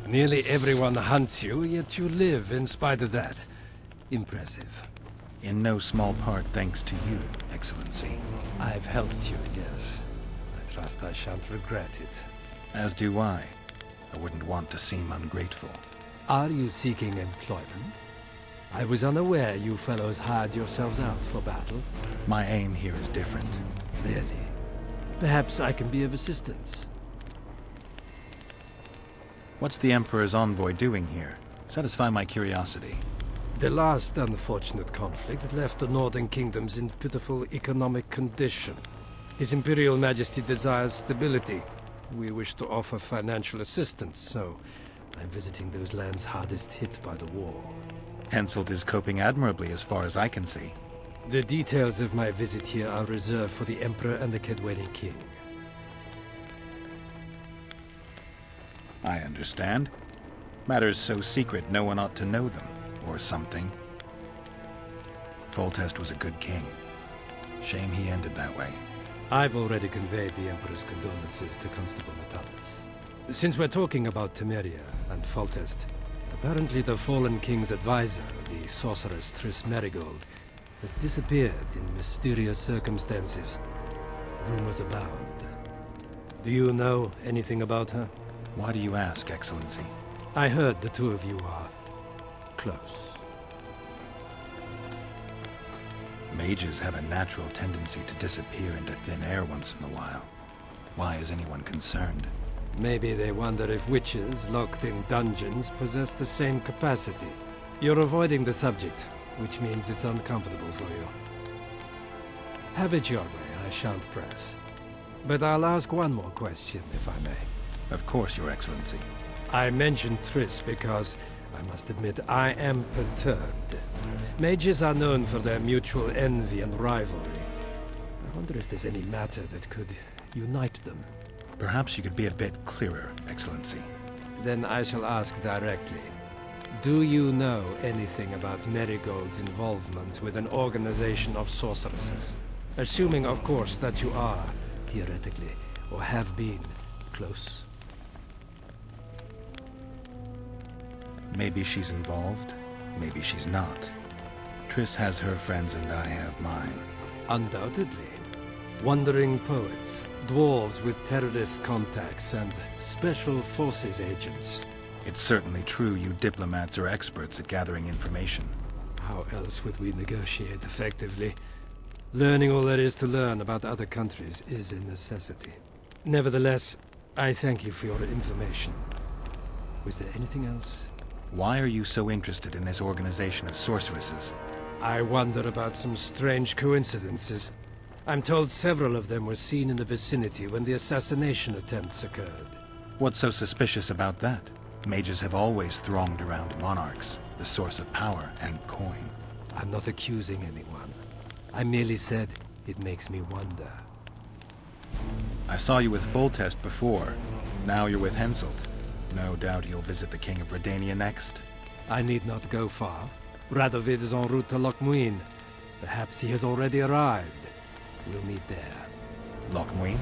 Nearly everyone hunts you, yet you live in spite of that. Impressive. In no small part thanks to you, Excellency. I've helped you, yes. I trust I shan't regret it. As do I. I wouldn't want to seem ungrateful. Are you seeking employment? I was unaware you fellows hired yourselves out for battle. My aim here is different. Really? Perhaps I can be of assistance. What's the Emperor's envoy doing here? Satisfy my curiosity. The last unfortunate conflict left the Northern Kingdoms in pitiful economic condition. His Imperial Majesty desires stability. We wish to offer financial assistance, so I'm visiting those lands hardest hit by the war. Henselt is coping admirably as far as I can see. The details of my visit here are reserved for the Emperor and the Kedweni King. I understand. Matters so secret no one ought to know them, or something. Foltest was a good king. Shame he ended that way. I've already conveyed the Emperor's condolences to Constable Natalis. Since we're talking about Temeria and Foltest, apparently the fallen king's advisor, the sorceress Triss Merigold, has disappeared in mysterious circumstances. Rumors abound. Do you know anything about her? Why do you ask, Excellency? I heard the two of you are close. Mages have a natural tendency to disappear into thin air once in a while. Why is anyone concerned? Maybe they wonder if witches locked in dungeons possess the same capacity. You're avoiding the subject, which means it's uncomfortable for you. Have it your way, I shan't press. But I'll ask one more question, if I may. Of course, Your Excellency. I mentioned Triss because, I must admit, I am perturbed. Mages are known for their mutual envy and rivalry. I wonder if there's any matter that could unite them. Perhaps you could be a bit clearer, Excellency. Then I shall ask directly. Do you know anything about Merigold's involvement with an organization of sorceresses? Assuming, of course, that you are, theoretically, or have been, close. Maybe she's involved, maybe she's not. Triss has her friends and I have mine. Undoubtedly. Wandering poets, dwarves with terrorist contacts, and special forces agents. It's certainly true you diplomats are experts at gathering information. How else would we negotiate effectively? Learning all there is to learn about other countries is a necessity. Nevertheless, I thank you for your information. Was there anything else? Why are you so interested in this organization of sorceresses? I wonder about some strange coincidences. I'm told several of them were seen in the vicinity when the assassination attempts occurred. What's so suspicious about that? Mages have always thronged around monarchs, the source of power and coin. I'm not accusing anyone. I merely said it makes me wonder. I saw you with Foltest before. Now you're with Henselt. No doubt you'll visit the King of Redania next. I need not go far. Radovid is en route to Lochmuin. Perhaps he has already arrived. We'll meet there. Lochmuin?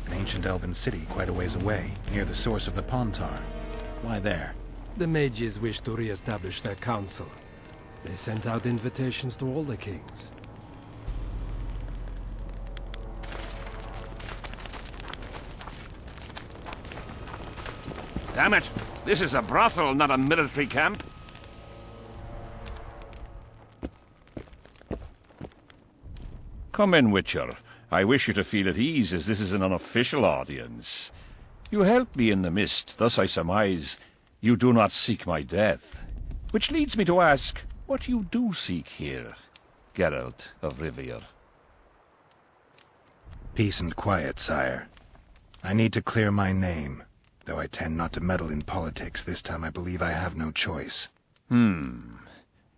An ancient elven city quite a ways away, near the source of the Pontar. Why there? The mages wish to re-establish their council. They sent out invitations to all the kings. Damn it! This is a brothel, not a military camp. Come in, Witcher. I wish you to feel at ease, as this is an unofficial audience. You helped me in the mist, thus I surmise you do not seek my death. Which leads me to ask what you do seek here, Geralt of Rivia. Peace and quiet, sire. I need to clear my name. Though I tend not to meddle in politics, this time I believe I have no choice. You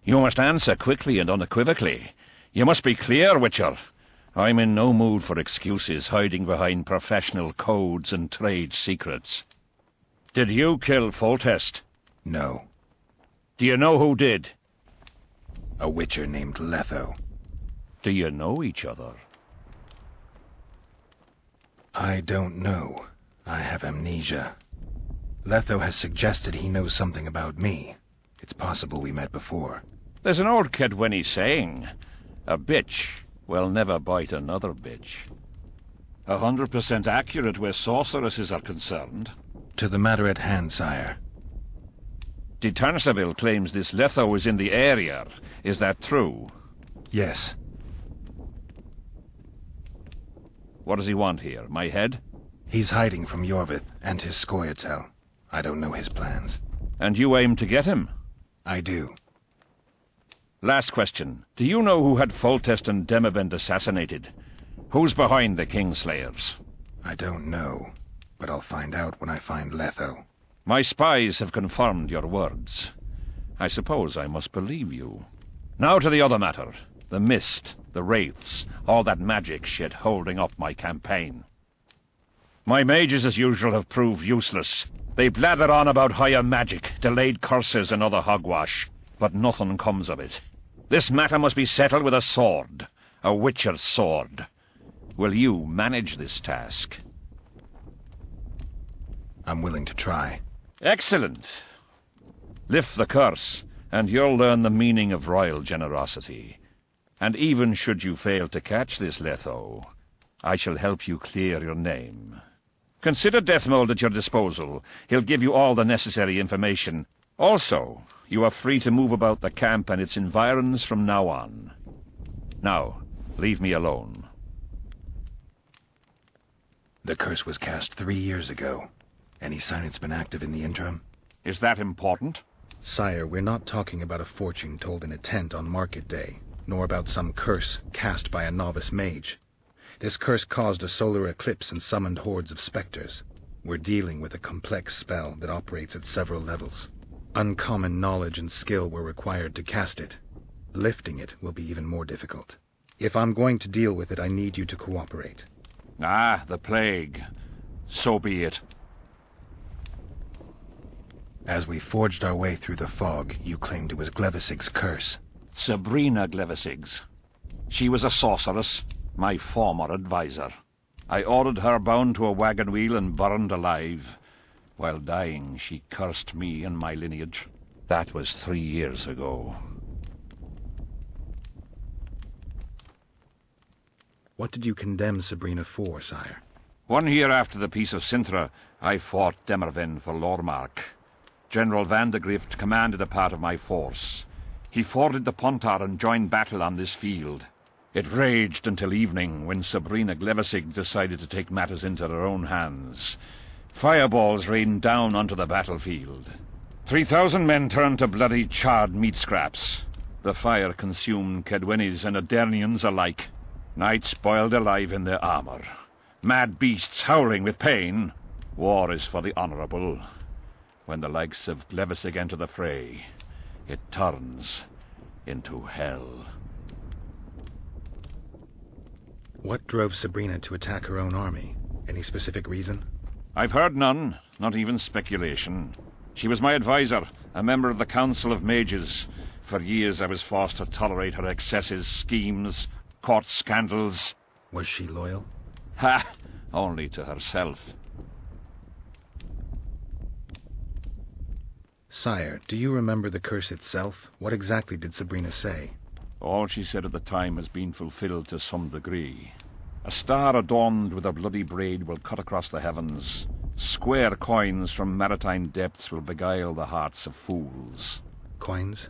must answer quickly and unequivocally. You must be clear, Witcher. I'm in no mood for excuses hiding behind professional codes and trade secrets. Did you kill Foltest? No. Do you know who did? A witcher named Letho. Do you know each other? I don't know. I have amnesia. Letho has suggested he knows something about me. It's possible we met before. There's an old Kedwenny saying, a bitch will never bite another bitch. 100% accurate where sorceresses are concerned. To the matter at hand, sire. De Tanseville claims this Letho is in the area. Is that true? Yes. What does he want here? My head? He's hiding from Yorvith and his Scoia'tael. I don't know his plans. And you aim to get him? I do. Last question. Do you know who had Foltest and Demavend assassinated? Who's behind the Kingslayers? I don't know, but I'll find out when I find Letho. My spies have confirmed your words. I suppose I must believe you. Now to the other matter. The mist, the wraiths, all that magic shit holding up my campaign. My mages, as usual, have proved useless. They blather on about higher magic, delayed curses and other hogwash, but nothing comes of it. This matter must be settled with a sword. A witcher's sword. Will you manage this task? I'm willing to try. Excellent. Lift the curse, and you'll learn the meaning of royal generosity. And even should you fail to catch this Letho, I shall help you clear your name. Consider Deathmold at your disposal. He'll give you all the necessary information. Also, you are free to move about the camp and its environs from now on. Now, leave me alone. The curse was cast 3 years ago. Any sign it's been active in the interim? Is that important? Sire, we're not talking about a fortune told in a tent on market day, nor about some curse cast by a novice mage. This curse caused a solar eclipse and summoned hordes of specters. We're dealing with a complex spell that operates at several levels. Uncommon knowledge and skill were required to cast it. Lifting it will be even more difficult. If I'm going to deal with it, I need you to cooperate. Ah, the plague. So be it. As we forged our way through the fog, you claimed it was Glevisig's curse. Sabrina Glevisig's. She was a sorceress, my former advisor. I ordered her bound to a wagon wheel and burned alive. While dying, she cursed me and my lineage. That was 3 years ago. What did you condemn Sabrina for, sire? 1 year after the Peace of Sintra, I fought Demerven for Lormark. General Vandegrift commanded a part of my force. He forded the Pontar and joined battle on this field. It raged until evening, when Sabrina Glevisig decided to take matters into her own hands. Fireballs rained down onto the battlefield. 3,000 men turned to bloody charred meat scraps. The fire consumed Kedwennies and Adernians alike. Knights boiled alive in their armor. Mad beasts howling with pain. War is for the honorable. When the likes of Glevisig enter the fray, it turns into hell. What drove Sabrina to attack her own army? Any specific reason? I've heard none, not even speculation. She was my advisor, a member of the Council of Mages. For years I was forced to tolerate her excesses, schemes, court scandals. Was she loyal? Ha! Only to herself. Sire, do you remember the curse itself? What exactly did Sabrina say? All she said at the time has been fulfilled to some degree. A star adorned with a bloody braid will cut across the heavens. Square coins from maritime depths will beguile the hearts of fools. Coins?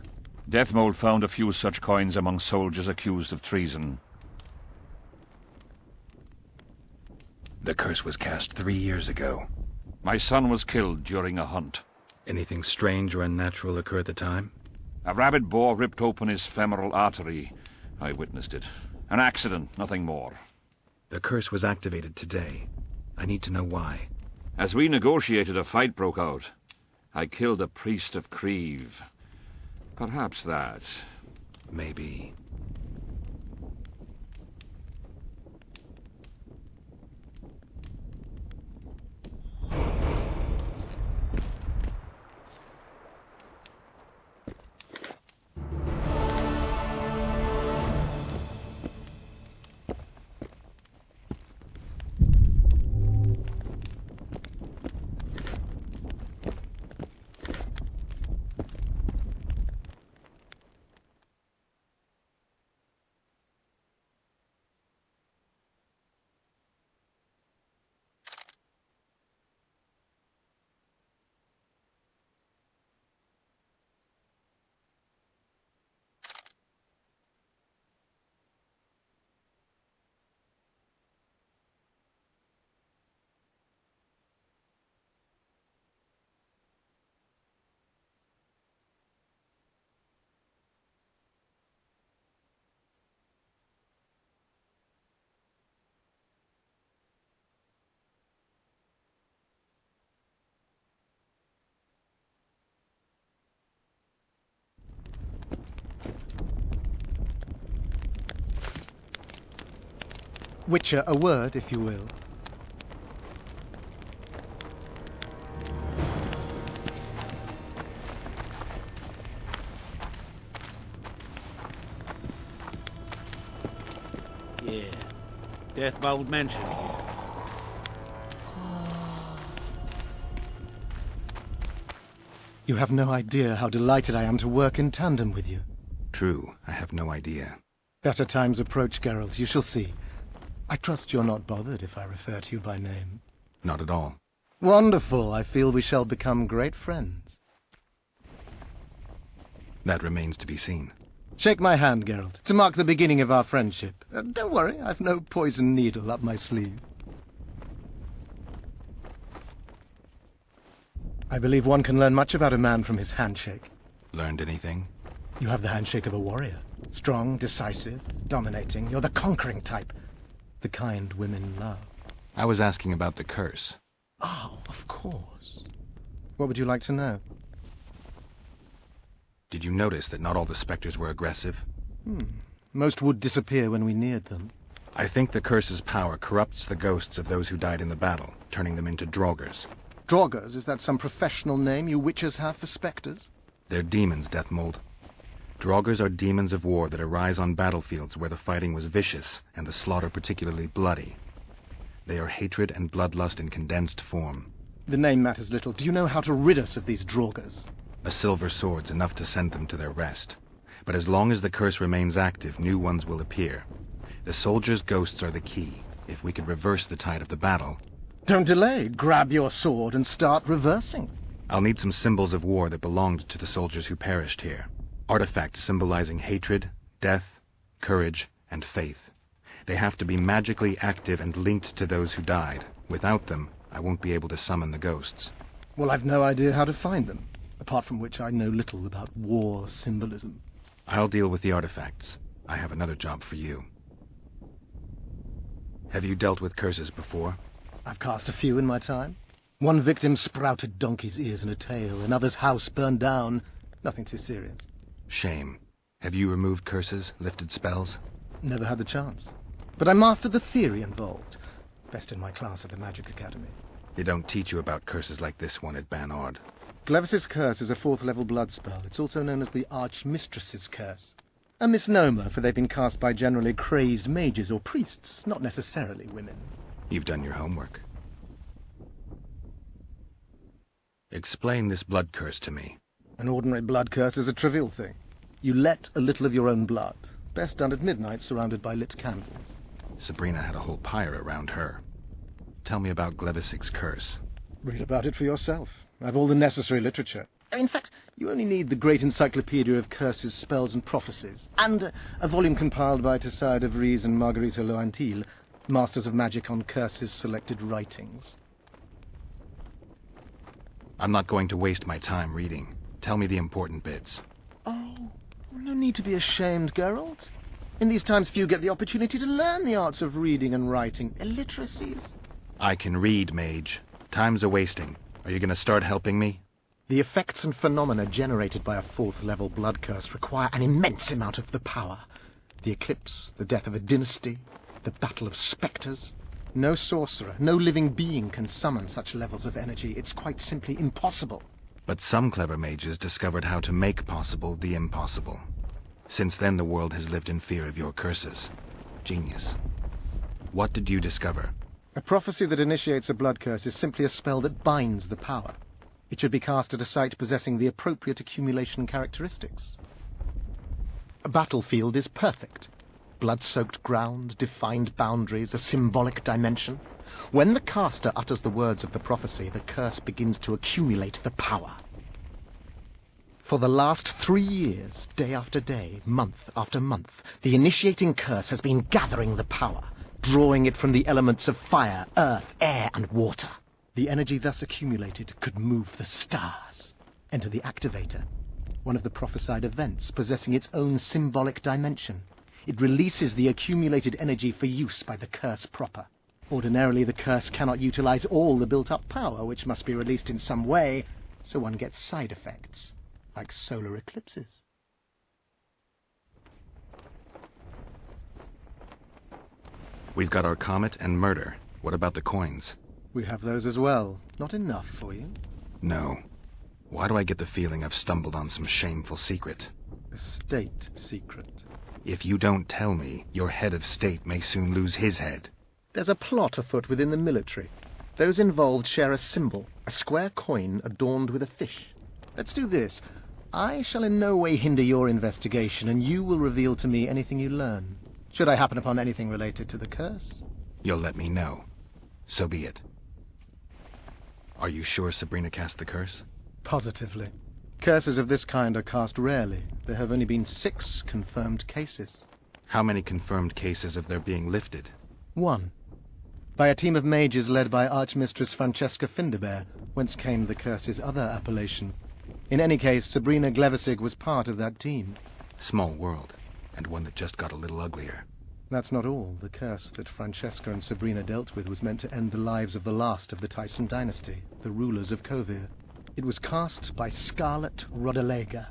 Deathmold found a few such coins among soldiers accused of treason. The curse was cast 3 years ago. My son was killed during a hunt. Anything strange or unnatural occur at the time? A rabid boar ripped open his femoral artery. I witnessed it. An accident, nothing more. The curse was activated today. I need to know why. As we negotiated, a fight broke out. I killed a priest of Creve. Perhaps that. Maybe. Witcher, a word, if you will. Yeah. Deathbolt Mansion. You have no idea how delighted I am to work in tandem with you. True, I have no idea. Better times approach, Geralt, you shall see. I trust you're not bothered if I refer to you by name. Not at all. Wonderful, I feel we shall become great friends. That remains to be seen. Shake my hand, Geralt, to mark the beginning of our friendship. Don't worry, I've no poison needle up my sleeve. I believe one can learn much about a man from his handshake. Learned anything? You have the handshake of a warrior. Strong, decisive, dominating. You're the conquering type. The kind women love. I was asking about the curse. Oh, of course. What would you like to know? Did you notice that not all the specters were aggressive? Most would disappear when we neared them. I think the curse's power corrupts the ghosts of those who died in the battle, turning them into draugrs. Draugrs, is that some professional name you witchers have for specters? They're demons, Deathmold. Draugrs are demons of war that arise on battlefields where the fighting was vicious and the slaughter particularly bloody. They are hatred and bloodlust in condensed form. The name matters little. Do you know how to rid us of these Draugrs? A silver sword's enough to send them to their rest. But as long as the curse remains active, new ones will appear. The soldiers' ghosts are the key. If we could reverse the tide of the battle... Don't delay. Grab your sword and start reversing. I'll need some symbols of war that belonged to the soldiers who perished here. Artifacts symbolizing hatred, death, courage, and faith. They have to be magically active and linked to those who died. Without them, I won't be able to summon the ghosts. Well, I've no idea how to find them, apart from which I know little about war symbolism. I'll deal with the artifacts. I have another job for you. Have you dealt with curses before? I've cast a few in my time. One victim sprouted donkey's ears and a tail, another's house burned down. Nothing too serious. Shame. Have you removed curses, lifted spells? Never had the chance. But I mastered the theory involved. Best in my class at the Magic Academy. They don't teach you about curses like this one at Banord. Glevis's curse is a 4th-level blood spell. It's also known as the Archmistress's curse. A misnomer, for they've been cast by generally crazed mages or priests, not necessarily women. You've done your homework. Explain this blood curse to me. An ordinary blood curse is a trivial thing. You let a little of your own blood. Best done at midnight, surrounded by lit candles. Sabrina had a whole pyre around her. Tell me about Glevis's curse. Read about it for yourself. I've all the necessary literature. In fact, you only need the Great Encyclopedia of Curses, Spells and Prophecies, and a volume compiled by Tessard de Vries and Marguerite Loantil, Masters of Magic on Curses Selected Writings. I'm not going to waste my time reading. Tell me the important bits. Oh, no need to be ashamed, Geralt. In these times few get the opportunity to learn the arts of reading and writing. Illiteracies. I can read, mage. Time's a-wasting. Are you going to start helping me? The effects and phenomena generated by a 4th-level blood curse require an immense amount of the power. The eclipse, the death of a dynasty, the battle of spectres. No sorcerer, no living being can summon such levels of energy. It's quite simply impossible. But some clever mages discovered how to make possible the impossible. Since then, the world has lived in fear of your curses. Genius. What did you discover? A prophecy that initiates a blood curse is simply a spell that binds the power. It should be cast at a site possessing the appropriate accumulation characteristics. A battlefield is perfect. Blood-soaked ground, defined boundaries, a symbolic dimension. When the caster utters the words of the prophecy, the curse begins to accumulate the power. For the last 3 years, day after day, month after month, the initiating curse has been gathering the power, drawing it from the elements of fire, earth, air, and water. The energy thus accumulated could move the stars. Enter the activator, one of the prophesied events possessing its own symbolic dimension. It releases the accumulated energy for use by the curse proper. Ordinarily, the curse cannot utilize all the built-up power, which must be released in some way, so one gets side effects, like solar eclipses. We've got our comet and murder. What about the coins? We have those as well. Not enough for you? No. Why do I get the feeling I've stumbled on some shameful secret? A state secret. If you don't tell me, your head of state may soon lose his head. There's a plot afoot within the military. Those involved share a symbol, a square coin adorned with a fish. Let's do this. I shall in no way hinder your investigation, and you will reveal to me anything you learn. Should I happen upon anything related to the curse? You'll let me know. So be it. Are you sure Sabrina cast the curse? Positively. Curses of this kind are cast rarely. There have only been 6 confirmed cases. How many confirmed cases of their being lifted? 1. By a team of mages led by Archmistress Francesca Finderbear, whence came the curse's other appellation. In any case, Sabrina Glevissig was part of that team. Small world, and one that just got a little uglier. That's not all. The curse that Francesca and Sabrina dealt with was meant to end the lives of the last of the Tyson dynasty, the rulers of Kovir. It was cast by Scarlet Rodalega,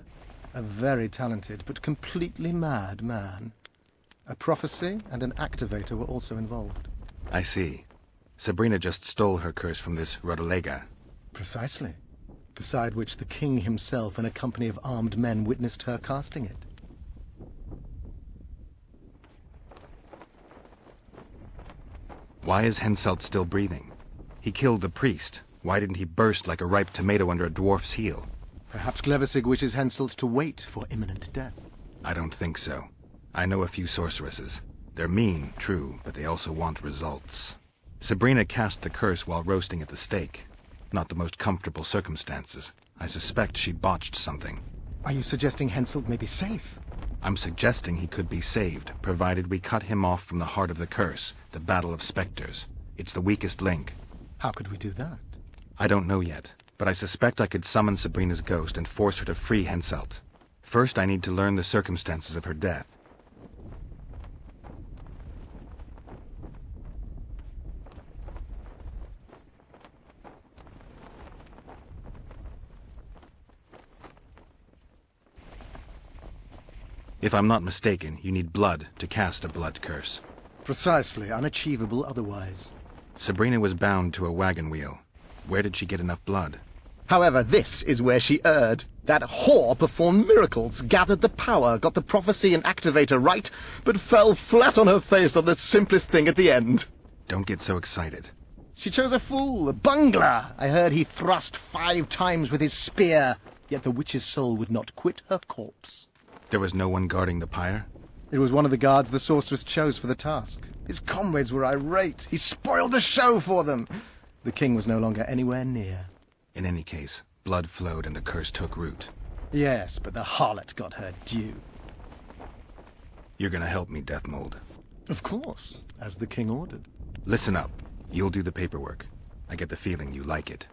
a very talented but completely mad man. A prophecy and an activator were also involved. I see. Sabrina just stole her curse from this Rodalega. Precisely. Beside which the king himself and a company of armed men witnessed her casting it. Why is Henselt still breathing? He killed the priest. Why didn't he burst like a ripe tomato under a dwarf's heel? Perhaps Glevissig wishes Henselt to wait for imminent death. I don't think so. I know a few sorceresses. They're mean, true, but they also want results. Sabrina cast the curse while roasting at the stake. Not the most comfortable circumstances. I suspect she botched something. Are you suggesting Henselt may be safe? I'm suggesting he could be saved, provided we cut him off from the heart of the curse, the Battle of Spectres. It's the weakest link. How could we do that? I don't know yet, but I suspect I could summon Sabrina's ghost and force her to free Henselt. First, I need to learn the circumstances of her death. If I'm not mistaken, you need blood to cast a blood curse. Precisely, unachievable otherwise. Sabrina was bound to a wagon wheel. Where did she get enough blood? However, this is where she erred. That whore performed miracles, gathered the power, got the prophecy and activator right, but fell flat on her face on the simplest thing at the end. Don't get so excited. She chose a fool, a bungler. I heard he thrust 5 times with his spear, yet the witch's soul would not quit her corpse. There was no one guarding the pyre? It was one of the guards the sorceress chose for the task. His comrades were irate. He spoiled the show for them. The king was no longer anywhere near. In any case, blood flowed and the curse took root. Yes, but the harlot got her due. You're gonna help me, Deathmold. Of course, as the king ordered. Listen up. You'll do the paperwork. I get the feeling you like it.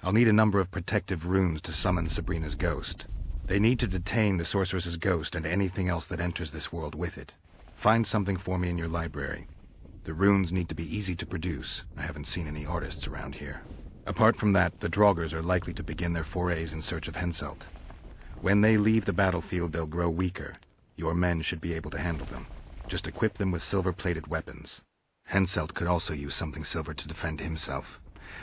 I'll need a number of protective runes to summon Sabrina's ghost. They need to detain the sorceress's ghost and anything else that enters this world with it. Find something for me in your library. The runes need to be easy to produce. I haven't seen any artists around here. Apart from that, the Draugrs are likely to begin their forays in search of Henselt. When they leave the battlefield, they'll grow weaker. Your men should be able to handle them. Just equip them with silver-plated weapons. Henselt could also use something silver to defend himself.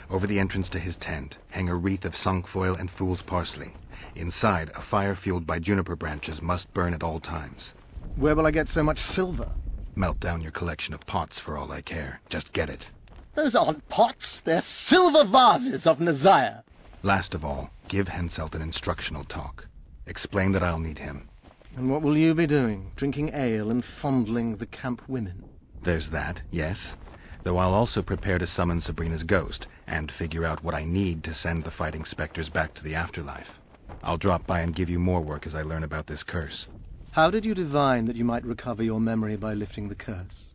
Over the entrance to his tent, hang a wreath of cinquefoil and fool's parsley. Inside, a fire fueled by juniper branches must burn at all times. Where will I get so much silver? Melt down your collection of pots for all I care. Just get it. Those aren't pots, they're silver vases of Nazaya. Last of all, give Henselt an instructional talk. Explain that I'll need him. And what will you be doing? Drinking ale and fondling the camp women? There's that, yes. Though I'll also prepare to summon Sabrina's ghost, and figure out what I need to send the fighting specters back to the afterlife. I'll drop by and give you more work as I learn about this curse. How did you divine that you might recover your memory by lifting the curse?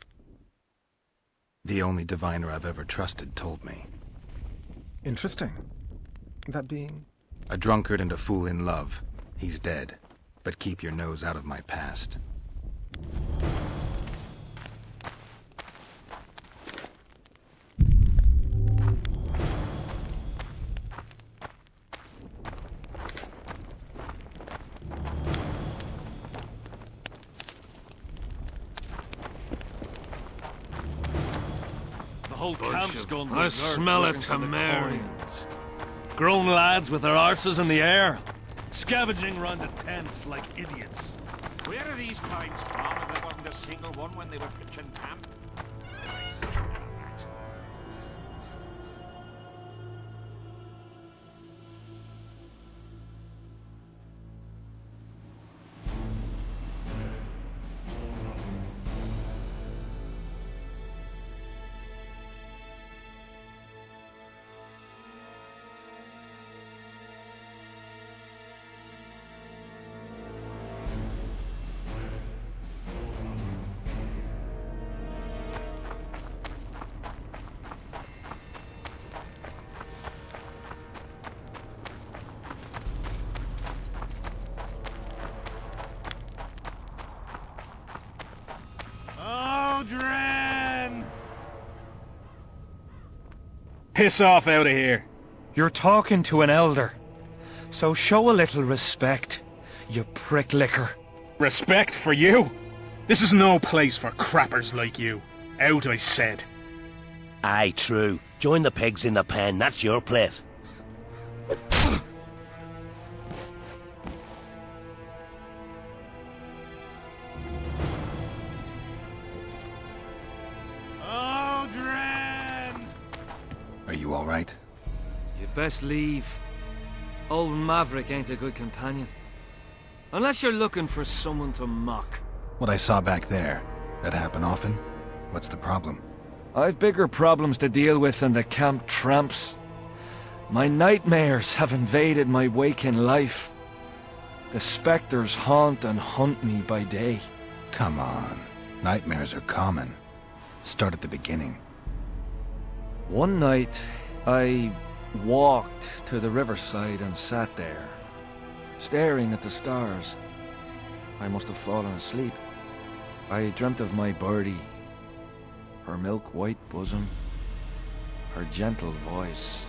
The only diviner I've ever trusted told me. Interesting. That being? A drunkard and a fool in love. He's dead. But keep your nose out of my past. whole camp's gone I berserk smell it, looking for the Temerians. grown lads with their arses in the air, scavenging round the tents like idiots. Where are these pines from? If there wasn't a single one when they were pitching camp. Piss off out of here. You're talking to an elder, so show a little respect, you pricklicker. Respect for you? This is no place for crappers like you. Out, I said. Aye, true. Join the pigs in the pen, that's your place. Are you all right? You'd best leave. Old Maverick ain't a good companion. Unless you're looking for someone to mock. What I saw back there, that happen often? What's the problem? I've bigger problems to deal with than the camp tramps. My nightmares have invaded my waking life. The specters haunt and hunt me by day. Come on. Nightmares are common. Start at the beginning. One night, I walked to the riverside and sat there, staring at the stars. I must have fallen asleep. I dreamt of my birdie, her milk-white bosom, her gentle voice.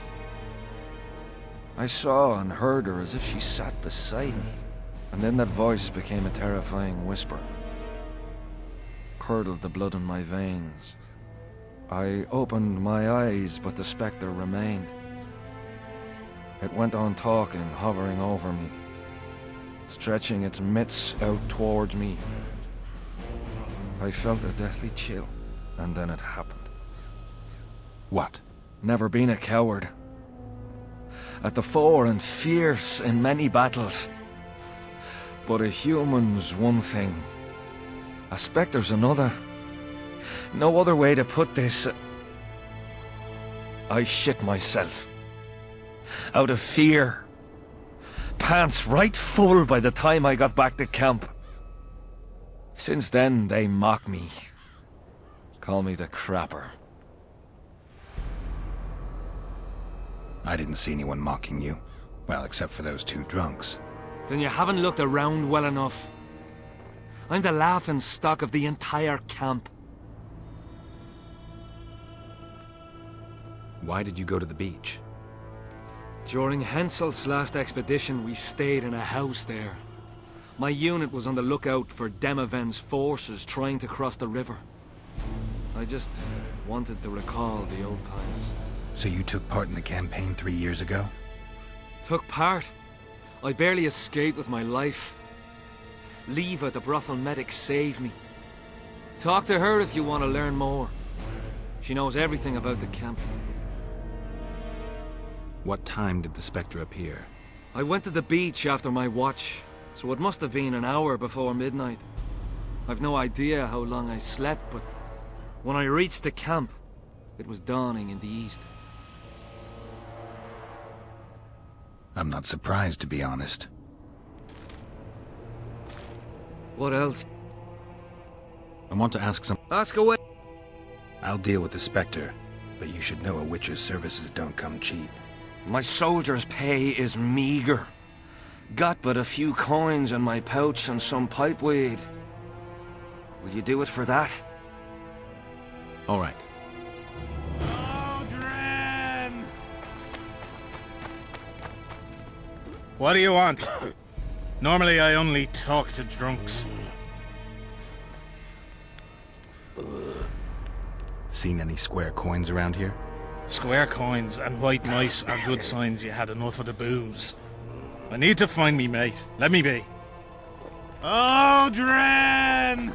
I saw and heard her as if she sat beside me, and then that voice became a terrifying whisper, curdled the blood in my veins. I opened my eyes, but the spectre remained. It went on talking, hovering over me, stretching its mitts out towards me. I felt a deathly chill, and then it happened. What? Never been a coward. At the fore and fierce in many battles. But a human's one thing, a spectre's another. No other way to put this. I shit myself. Out of fear. Pants right full by the time I got back to camp. Since then, they mock me. Call me the crapper. I didn't see anyone mocking you. Well, except for those two drunks. Then you haven't looked around well enough. I'm the laughing stock of the entire camp. Why did you go to the beach? During Henselt's last expedition, we stayed in a house there. My unit was on the lookout for Demaven's forces trying to cross the river. I just wanted to recall the old times. So you took part in the campaign 3 years ago? Took part? I barely escaped with my life. Leva, the brothel medic, saved me. Talk to her if you want to learn more. She knows everything about the camp. What time did the spectre appear? I went to the beach after my watch, so it must have been an hour before midnight. I've no idea how long I slept, but when I reached the camp, it was dawning in the east. I'm not surprised, to be honest. What else? I want to ask some... Ask away. I'll deal with the spectre, but you should know a witcher's services don't come cheap. My soldier's pay is meager. Got but a few coins in my pouch and some pipeweed. Will you do it for that? All right. What do you want? Normally I only talk to drunks. Seen any square coins around here? Square coins and white mice are good signs you had enough of the booze. I need to find me mate. Let me be. Aldrin!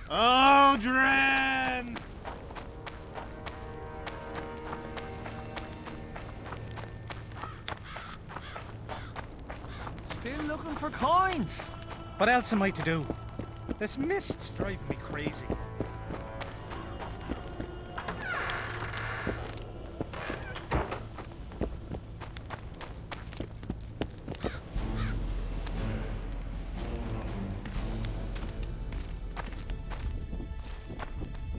Aldrin! Still looking for coins? What else am I to do? This mist's driving me crazy.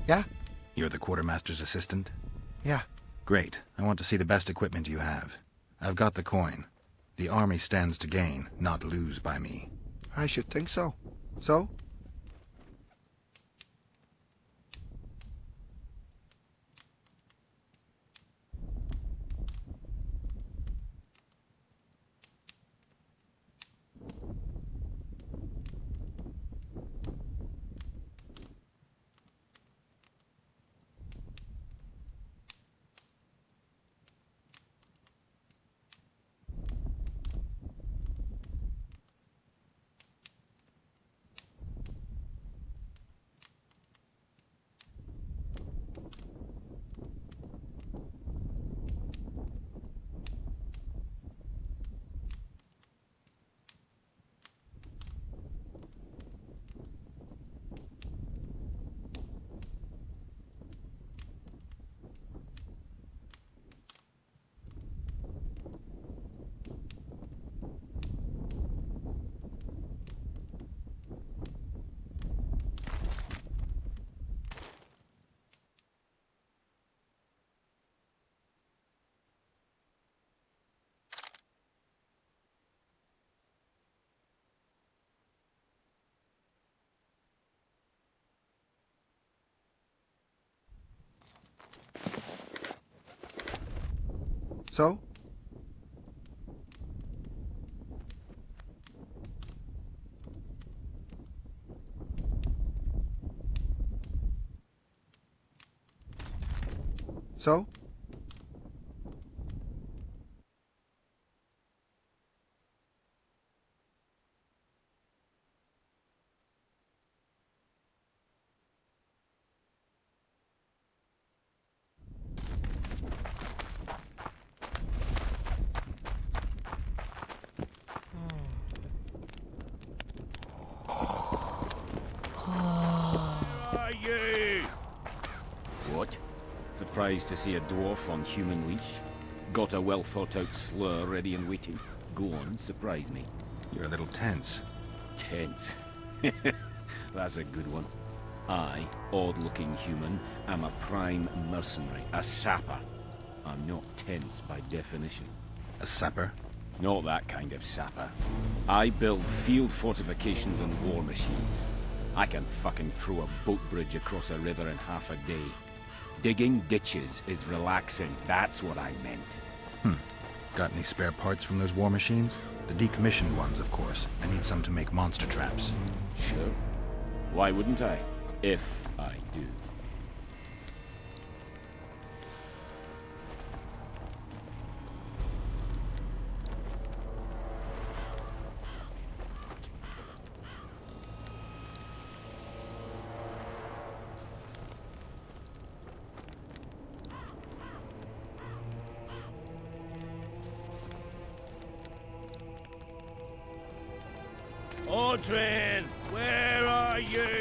Yeah? You're the quartermaster's assistant? Yeah. Great. I want to see the best equipment you have. I've got the coin. The army stands to gain, not lose by me. I should think so. So? So? So? What? Surprised to see a dwarf on human leash? Got a well-thought-out slur ready and waiting? Go on, surprise me. You're a little tense. Tense. That's a good one. I, odd-looking human, am a prime mercenary, a sapper. I'm not tense by definition. A sapper? Not that kind of sapper. I build field fortifications and war machines. I can fucking throw a boat bridge across a river in half a day. Digging ditches is relaxing, that's what I meant. Got any spare parts from those war machines? The decommissioned ones, of course. I need some to make monster traps. Sure. Why wouldn't I? If I do. Aldrin, where are you?